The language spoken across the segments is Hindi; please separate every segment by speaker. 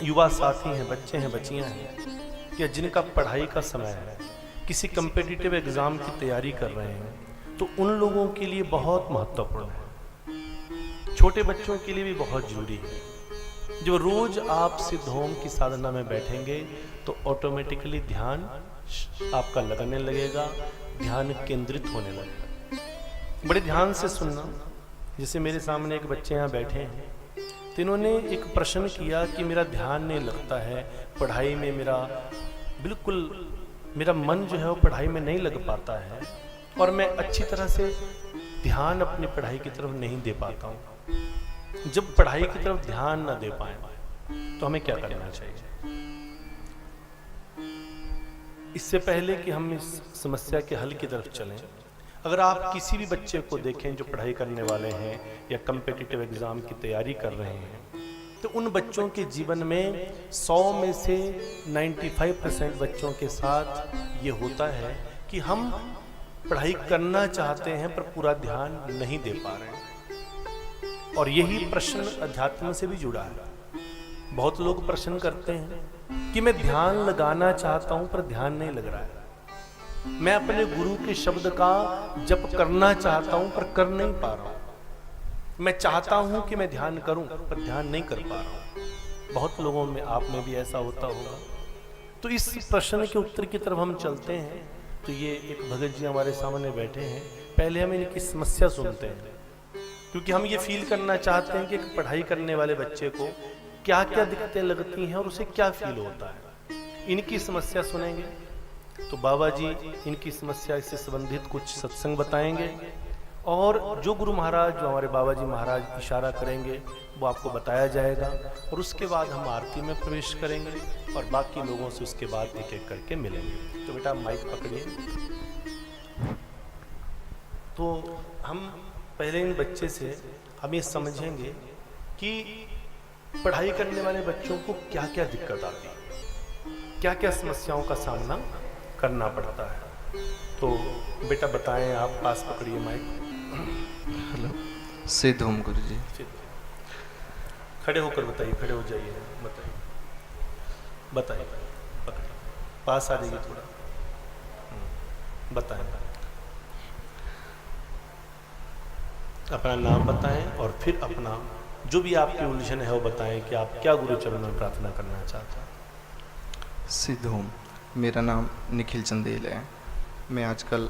Speaker 1: युवा साथी हैं, बच्चे हैं, बच्चियां हैं, या जिनका पढ़ाई का समय है, किसी कम्पिटिटिव एग्ज़ाम की तैयारी कर रहे हैं, तो उन लोगों के लिए बहुत महत्वपूर्ण है। छोटे बच्चों के लिए भी बहुत जरूरी है। जो रोज आप सिद्ध होम की साधना में बैठेंगे तो ऑटोमेटिकली ध्यान आपका लगने लगेगा, ध्यान केंद्रित होने लगेगा। बड़े ध्यान से सुनना। जैसे मेरे सामने एक बच्चे यहाँ बैठे हैं, तो इन्होंने एक प्रश्न किया कि मेरा ध्यान नहीं लगता है, पढ़ाई में मेरा मन जो है वो पढ़ाई में नहीं लग पाता है, और मैं अच्छी तरह से ध्यान अपनी पढ़ाई की तरफ नहीं दे पाता हूँ। जब पढ़ाई की तरफ ध्यान ना दे पाए तो हमें क्या करना चाहिए? इससे पहले कि हम इस समस्या के हल की तरफ चलें, अगर आप किसी भी बच्चे को देखें जो पढ़ाई करने वाले हैं या कम्पिटिटिव एग्ज़ाम की तैयारी कर रहे हैं, तो उन बच्चों के जीवन में 100 में से 95% बच्चों के साथ ये होता है कि हम पढ़ाई करना चाहते हैं पर पूरा ध्यान नहीं दे पा रहे हैं। और यही प्रश्न अध्यात्म से भी जुड़ा है। बहुत लोग प्रश्न करते हैं कि मैं ध्यान लगाना चाहता हूं पर ध्यान नहीं लग रहा है, मैं अपने गुरु के शब्द का जप करना चाहता हूं पर कर नहीं पा रहा हूं, मैं चाहता हूं कि मैं ध्यान करूं पर ध्यान नहीं कर पा रहा हूं। बहुत लोगों में, आप में भी ऐसा होता होगा। तो इस प्रश्न के उत्तर की तरफ हम चलते हैं। तो ये एक भगत जी हमारे सामने बैठे हैं, पहले हम इनकी समस्या सुनते हैं, क्योंकि हम ये फील करना चाहते हैं कि एक पढ़ाई करने वाले बच्चे को क्या क्या दिक्कतें लगती हैं और उसे क्या फील होता है। इनकी समस्या सुनेंगे तो बाबा जी इनकी समस्या से संबंधित कुछ सत्संग बताएंगे, और जो गुरु महाराज, जो हमारे बाबा जी महाराज इशारा करेंगे वो आपको बताया जाएगा, और उसके बाद हम आरती में प्रवेश करेंगे और बाकी लोगों से उसके बाद एक एक करके मिलेंगे। तो बेटा माइक पकड़िए। तो हम पहले इन बच्चे से हम ये समझेंगे कि पढ़ाई करने वाले बच्चों को क्या क्या दिक्कत आती है, क्या क्या समस्याओं का सामना करना पड़ता है। तो बेटा बताएं, आप पास पकड़िए माइक।
Speaker 2: हेलो, सिद्ध ओम गुरु जी।
Speaker 1: खड़े होकर बताइए, खड़े हो जाइए, बताइए, पकड़िए, पास आ जाइए थोड़ा, बताएं, अपना नाम बताएं और फिर अपना जो भी आपकी उलझन है वो बताएं कि आप क्या गुरु चरणों में प्रार्थना करना चाहते हैं।
Speaker 2: सिद्ध ओम, मेरा नाम निखिल चंदेल है। मैं आजकल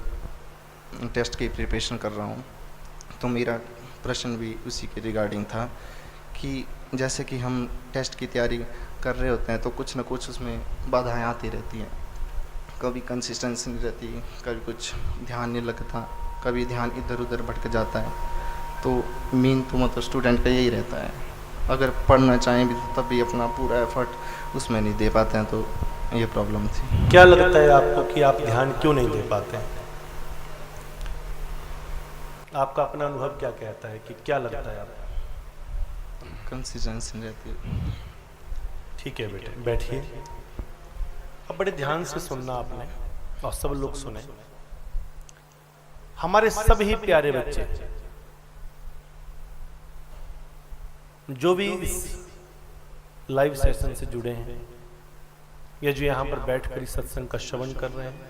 Speaker 2: टेस्ट की प्रिपरेशन कर रहा हूँ, तो मेरा प्रश्न भी उसी के रिगार्डिंग था कि जैसे कि हम टेस्ट की तैयारी कर रहे होते हैं तो कुछ न कुछ उसमें बाधाएं आती रहती हैं। कभी कंसिस्टेंसी नहीं रहती, कभी कुछ ध्यान नहीं लगता, कभी ध्यान इधर उधर भटक जाता है। तो मेन तो मतलब स्टूडेंट का यही रहता है, अगर पढ़ना चाहें भी तब भी अपना पूरा एफर्ट उसमें नहीं दे पाते हैं, तो ये प्रॉब्लम थी।
Speaker 1: क्या लगता है आपको कि आप ध्यान क्यों नहीं दे पाते हैं? आपका अपना अनुभव क्या कहता है कि क्या लगता है आपको?
Speaker 2: कंसिस्टेंसी रहती है।
Speaker 1: ठीक है बेटे, बैठिए। अब बड़े ध्यान से सुनना आपने, और सब लोग सुने। हमारे सभी प्यारे बच्चे जो भी इस लाइव सेशन से जुड़े हैं या जो यहाँ पर बैठकर इस सत्संग का श्रवण कर रहे हैं,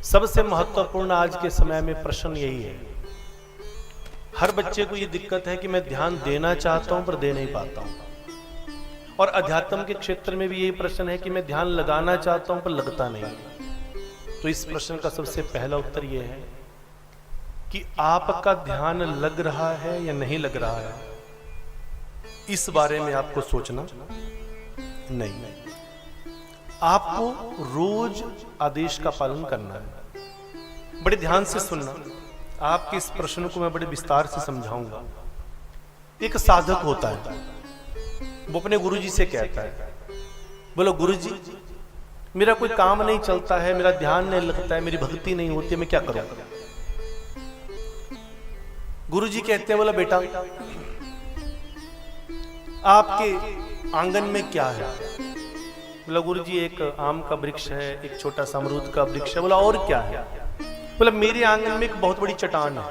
Speaker 1: सबसे महत्वपूर्ण आज के समय में प्रश्न यही है। हर बच्चे को ये दिक्कत है कि मैं ध्यान देना चाहता हूं पर दे नहीं पाता हूं, और अध्यात्म के क्षेत्र में भी यही प्रश्न है कि मैं ध्यान लगाना चाहता हूं पर लगता नहीं। तो इस प्रश्न का सबसे पहला उत्तर यह है कि आपका ध्यान लग रहा है या नहीं लग रहा है, इस बारे में आपको सोचना नहीं। आपको रोज आदेश का पालन करना है। बड़े ध्यान से सुनना। आपके इस प्रश्न को मैं बड़े विस्तार से समझाऊंगा। एक साधक होता है, वो अपने गुरुजी से कहता है, बोलो गुरुजी मेरा कोई काम नहीं चलता है, मेरा ध्यान नहीं लगता है, मेरी भक्ति नहीं होती है, मैं क्या करूं? गुरुजी कहते हैं, बोला बेटा आपके आंगन में क्या है? बोला गुरुजी एक आम का वृक्ष है, एक छोटा सा अमरूद का वृक्ष है। बोला और क्या है? बोला मेरे आंगन में एक बहुत बड़ी चट्टान है।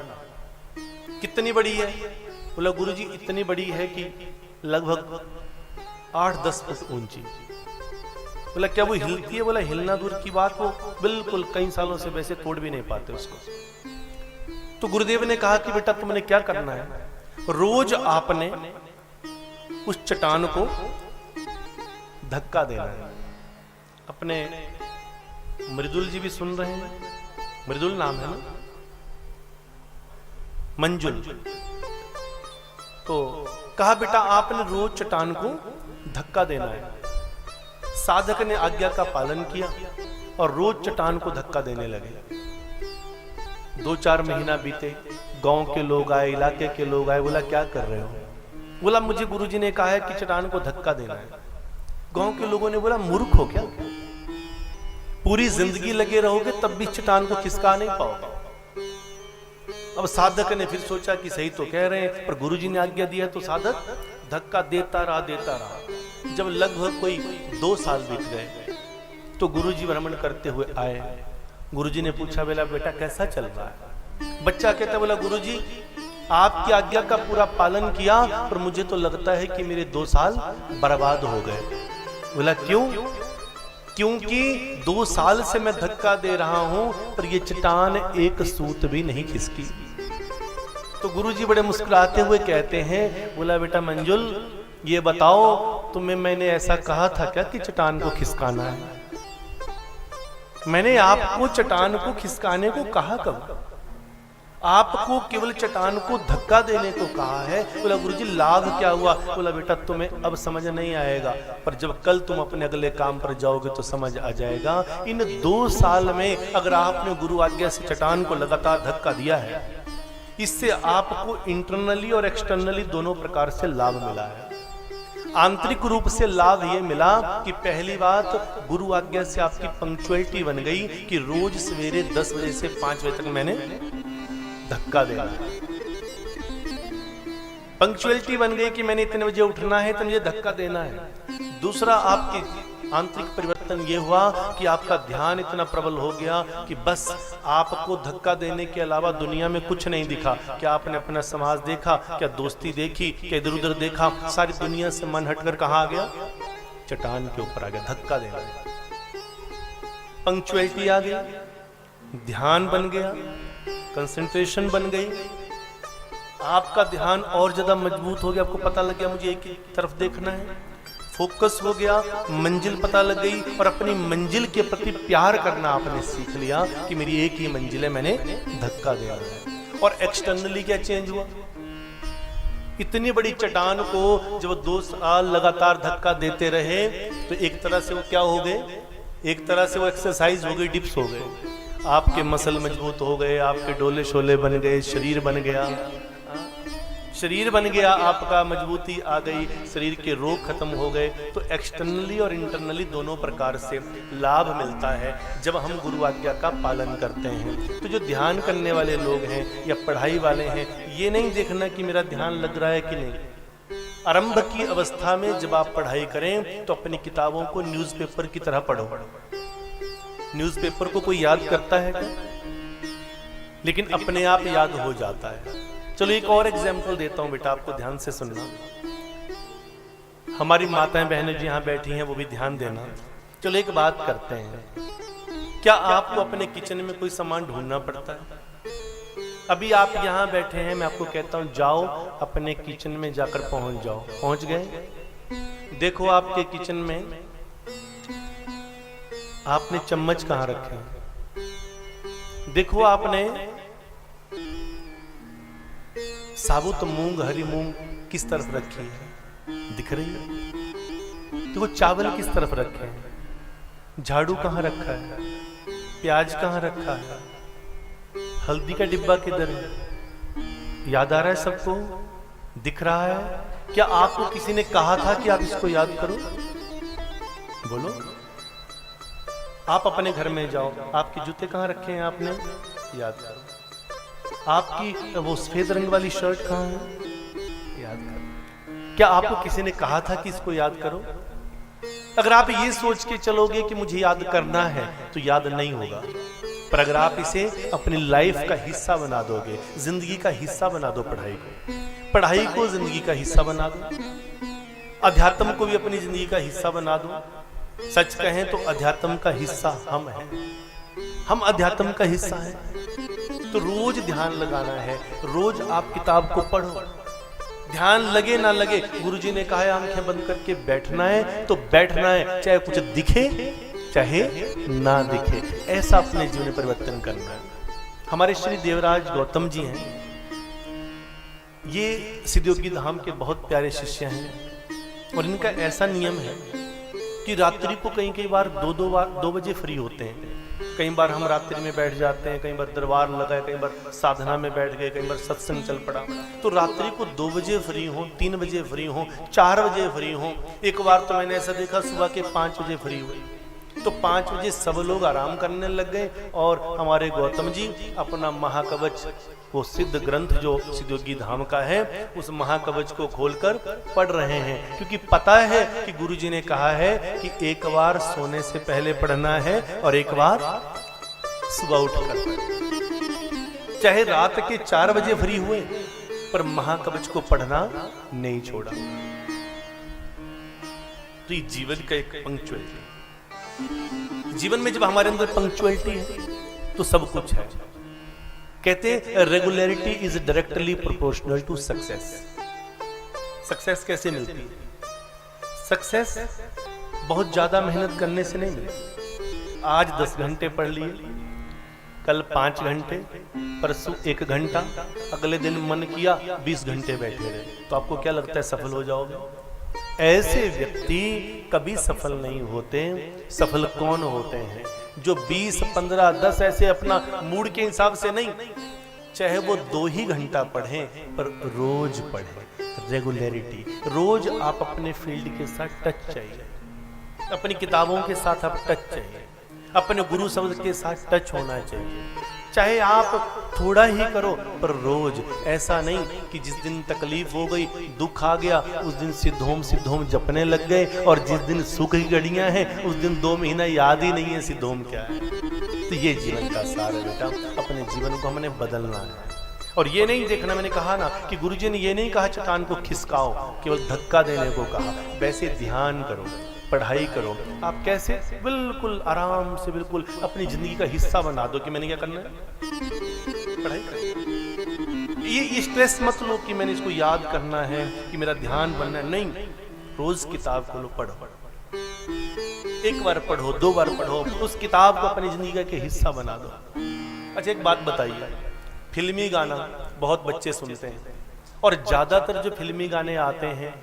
Speaker 1: कितनी बड़ी है? बोला गुरुजी इतनी बड़ी है कि लगभग 8-10 फुट ऊंची। बोला क्या वो हिलती है? बोला हिलना दूर की बात, वो बिल्कुल कई सालों से वैसे तोड़ भी नहीं पाते उसको। तो गुरुदेव ने कहा कि बेटा तुमने क्या करना है, रोज आपने उस चट्टान को धक्का देना है। अपने मृदुल जी भी सुन रहे हैं, मृदुल नाम है ना, मंजुल। तो कहा बेटा आपने रोज चट्टान को धक्का देना है। साधक ने आज्ञा का पालन किया और रोज चट्टान को धक्का देने लगे। 2-4 महीना बीते, गांव के लोग आए, इलाके के लोग आए। बोला क्या कर रहे हो? बोला मुझे गुरुजी ने कहा है कि चट्टान को धक्का देना है। गांव के लोगों ने बोला मूर्ख हो क्या, पूरी जिंदगी लगे रहोगे तब भी चट्टान को खिसका नहीं पाओगे। अब साधक ने फिर सोचा कि सही तो कह रहे हैं, पर गुरुजी ने आज्ञा दिया तो साधक धक्का देता रहा। जब लगभग कोई 2 साल बीत गए तो गुरुजी भ्रमण करते हुए आए। गुरुजी ने पूछा बोला बेटा कैसा चल रहा है? बच्चा कहता बोला गुरुजी आपकी आज्ञा का पूरा पालन किया, पर मुझे तो लगता है कि मेरे 2 साल बर्बाद हो गए। बोला क्यों? क्योंकि 2 साल से मैं धक्का दे रहा हूं पर ये चट्टान एक सूत भी नहीं खिसकी। तो गुरुजी बड़े मुस्कुराते हुए कहते हैं, बोला बेटा मंजुल ये बताओ तुम्हें मैंने ऐसा कहा था क्या कि चट्टान को खिसकाना है? मैंने आपको चट्टान को खिसकाने को कहा कब? आपको केवल चट्टान को धक्का देने को कहा है। बोला गुरुजी लाभ क्या हुआ? बोला बेटा तुम्हें अब समझ नहीं आएगा, पर जब कल तुम अपने अगले काम पर जाओगे तो समझ आ जाएगा। इन 2 साल में अगर आपने गुरु आज्ञा से चट्टान को लगातार धक्का दिया है, इससे आपको इंटरनली और एक्सटर्नली दोनों प्रकार से लाभ मिला है। आंतरिक रूप से लाभ ये मिला कि पहली बात गुरु आज्ञा से आपकी पंक्चुअलिटी बन गई कि रोज सवेरे 10 बजे से 5 बजे तक मैंने धक्का देना है। पंक्चुअलिटी बन गई कि मैंने इतने बजे उठना है तो मुझे धक्का देना है। दूसरा आपकी आंतरिक परिवर्तन ये हुआ कि आपका ध्यान इतना प्रबल हो गया कि बस आपको धक्का देने के अलावा दुनिया में कुछ नहीं दिखा। क्या आपने अपना समाज देखा? क्या दोस्ती देखी? क्या इधर उधर देखा? सारी दुनिया से मन हटकर कहां आ गया? चट्टान के ऊपर आ गया। धक्का देना, पंक्चुअलिटी आ गई, ध्यान बन गया, कंसंट्रेशन बन गई, आपका ध्यान और ज्यादा मजबूत हो गया। आपको पता लग गया मुझे एक ही तरफ देखना है, फोकस हो गया, मंजिल पता लग गई और अपनी मंजिल के प्रति प्यार करना आपने सीख लिया कि मेरी एक ही मंजिल है, मैंने धक्का दिया। और एक्सटर्नली क्या चेंज हुआ? इतनी बड़ी चट्टान को जब 2 साल लगातार धक्का देते रहे तो एक तरह से वो क्या हो गए? एक तरह से वो एक्सरसाइज हो गई, डिप्स हो गए। आपके मसल मजबूत हो गए, आपके डोले शोले बन गए, शरीर बन गया, शरीर बन गया, आपका मजबूती आ गई, शरीर के रोग खत्म हो गए। तो एक्सटर्नली और इंटरनली दोनों प्रकार से लाभ मिलता है जब हम गुरु आज्ञा का पालन करते हैं। तो जो ध्यान करने वाले लोग हैं या पढ़ाई वाले हैं, ये नहीं देखना कि मेरा ध्यान लग रहा है कि नहीं। आरंभ की अवस्था में जब आप पढ़ाई करें तो अपनी किताबों को न्यूज़पेपर की तरह पढ़ो। न्यूज़पेपर को कोई याद करता है क्या? लेकिन अपने आप याद हो जाता है। चलो एक और एग्जाम्पल देता हूं बेटा, आपको ध्यान से सुनना। हमारी माताएं बहनें जो यहां बैठी हैं वो भी ध्यान देना। चलो एक बात करते हैं, क्या आपको अपने किचन में कोई सामान ढूंढना पड़ता है? अभी आप यहां बैठे हैं, मैं आपको कहता हूं जाओ अपने किचन में जाकर पहुंच जाओ। पहुंच गए? देखो आपके किचन में आपने चम्मच कहां रखे हैं? देखो आपने साबुत मूंग, हरी मूंग किस तरफ रखी है? दिख रही है? देखो चावल किस तरफ रखे हैं? झाड़ू कहां रखा है? प्याज कहां रखा है? हल्दी का डिब्बा किधर है? याद आ रहा है सबको? दिख रहा है? क्या आपको किसी ने कहा था कि आप इसको याद करो? बोलो। आप अपने घर में जाओ, आपके जूते कहां रखे हैं? आपने याद करो। आपकी वो सफेद रंग वाली शर्ट कहां है? याद करो। क्या आपको किसी ने कहा था कि इसको याद करो? अगर आप ये सोच के चलोगे कि मुझे याद करना है तो याद नहीं होगा। पर अगर आप इसे अपनी लाइफ का हिस्सा बना दोगे, जिंदगी का हिस्सा बना दो, पढ़ाई को जिंदगी का हिस्सा बना दो, अध्यात्म को भी अपनी जिंदगी का हिस्सा बना दूं? सच कहें तो अध्यात्म का हिस्सा हम हैं, हम अध्यात्म का हिस्सा हैं। तो रोज ध्यान लगाना है, रोज आप किताब को पढ़ो, ध्यान लगे ना लगे। गुरुजी ने कहा है आंखें बंद करके बैठना है तो बैठना है, चाहे कुछ दिखे चाहे ना दिखे, ऐसा अपने जीवन में परिवर्तन करना है। हमारे श्री देवराज गौतम जी हैं, ये सिद्धयोगी धाम के बहुत प्यारे शिष्य हैं और इनका ऐसा नियम है कि रात्रि को कई बार 2 बजे फ्री होते हैं। कई बार हम रात्रि में बैठ जाते हैं, कई बार दरबार लगा है, कई बार साधना में बैठ गए, कई बार सत्संग चल पड़ा। तो रात्रि को 2 बजे फ्री हो, 3 बजे फ्री हो, 4 बजे फ्री हो। एक बार तो मैंने ऐसा देखा सुबह के 5 बजे फ्री हुए, तो 5 बजे सब लोग आराम करने लग गए और हमारे गौतम जी अपना महाकवच, वो सिद्ध ग्रंथ जो सिद्धयोगी धाम का है, उस महाकवच को खोलकर पढ़ रहे हैं। क्योंकि पता है कि गुरुजी ने कहा है कि एक बार सोने से पहले पढ़ना है और एक बार सुबह उठकर। चाहे रात के 4 बजे फ्री हुए पर महाकवच को पढ़ना नहीं छोड़ा। तो ये जीवन का एक पंक्चुअलिटी, जीवन में जब हमारे अंदर पंक्चुअलिटी है तो सब कुछ है। कहते हैं regularity is directly proportional to success. Success कैसे मिलती है? सक्सेस बहुत ज्यादा मेहनत करने से नहीं मिलती। आज 10 घंटे पढ़ लिए, कल 5 घंटे, परसों 1 घंटा, अगले दिन मन किया 20 घंटे बैठे रहे, तो आपको क्या लगता है सफल हो जाओगे? ऐसे व्यक्ति कभी सफल नहीं होते। सफल कौन होते हैं? जो 20, 15, 10 ऐसे अपना मूड के हिसाब से नहीं, चाहे वो 2 ही घंटा पढ़ें पर रोज पढ़ें। रेगुलरिटी, रोज आप अपने फील्ड के साथ टच चाहिए, अपनी किताबों के साथ आप टच चाहिए, अपने गुरु शब्द के साथ टच होना चाहिए। चाहे आप थोड़ा ही करो पर रोज। ऐसा नहीं कि जिस दिन तकलीफ हो गई, दुख आ गया, उस दिन सिद्धोम जपने लग गए और जिस दिन सुख की घड़ियां हैं उस दिन 2 महीना याद ही नहीं है सिद्धोम क्या है। तो ये जीवन का सार है बेटा, अपने जीवन को हमने बदलना है। और ये नहीं देखना, मैंने कहा ना कि गुरुजी ने ये नहीं कहा चट्टान को खिसकाओ, केवल धक्का देने को कहा। वैसे ध्यान करो, पढ़ाई करो। आप कैसे? बिल्कुल आराम से, बिल्कुल अपनी जिंदगी का हिस्सा बना दो कि मैंने क्या करना है, पढ़ाई करो। ये स्ट्रेस मत लो कि मैंने इसको याद करना है, कि मेरा ध्यान बनना है। नहीं, रोज किताब खोलो, पढ़ो। 1 बार पढ़ो, 2 बार पढ़ो, उस किताब को अपनी जिंदगी का हिस्सा बना दो। अच्छा एक बात बताइए, फिल्मी गाना बहुत बच्चे सुनते हैं और ज्यादातर जो फिल्मी गाने आते हैं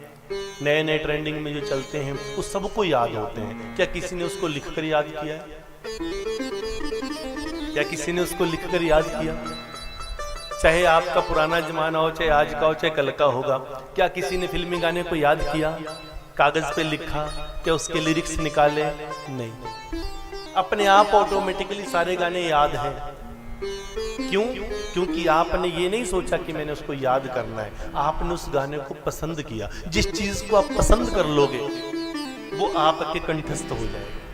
Speaker 1: नए नए ट्रेंडिंग में जो चलते हैं वो सबको याद होते हैं। क्या किसी ने उसको लिखकर याद किया है? क्या किसी ने उसको लिखकर याद किया? चाहे आपका पुराना जमाना हो, चाहे आज का हो, चाहे कल का होगा, क्या किसी ने फिल्मी गाने को याद किया, कागज पे लिखा, क्या उसके लिरिक्स निकाले? नहीं, अपने आप ऑटोमेटिकली सारे गाने याद हैं। क्यों? क्योंकि आपने ये नहीं सोचा कि मैंने उसको याद करना है, आपने उस गाने को पसंद किया। जिस चीज को आप पसंद कर लोगे वो आपके कंठस्थ हो जाएगा।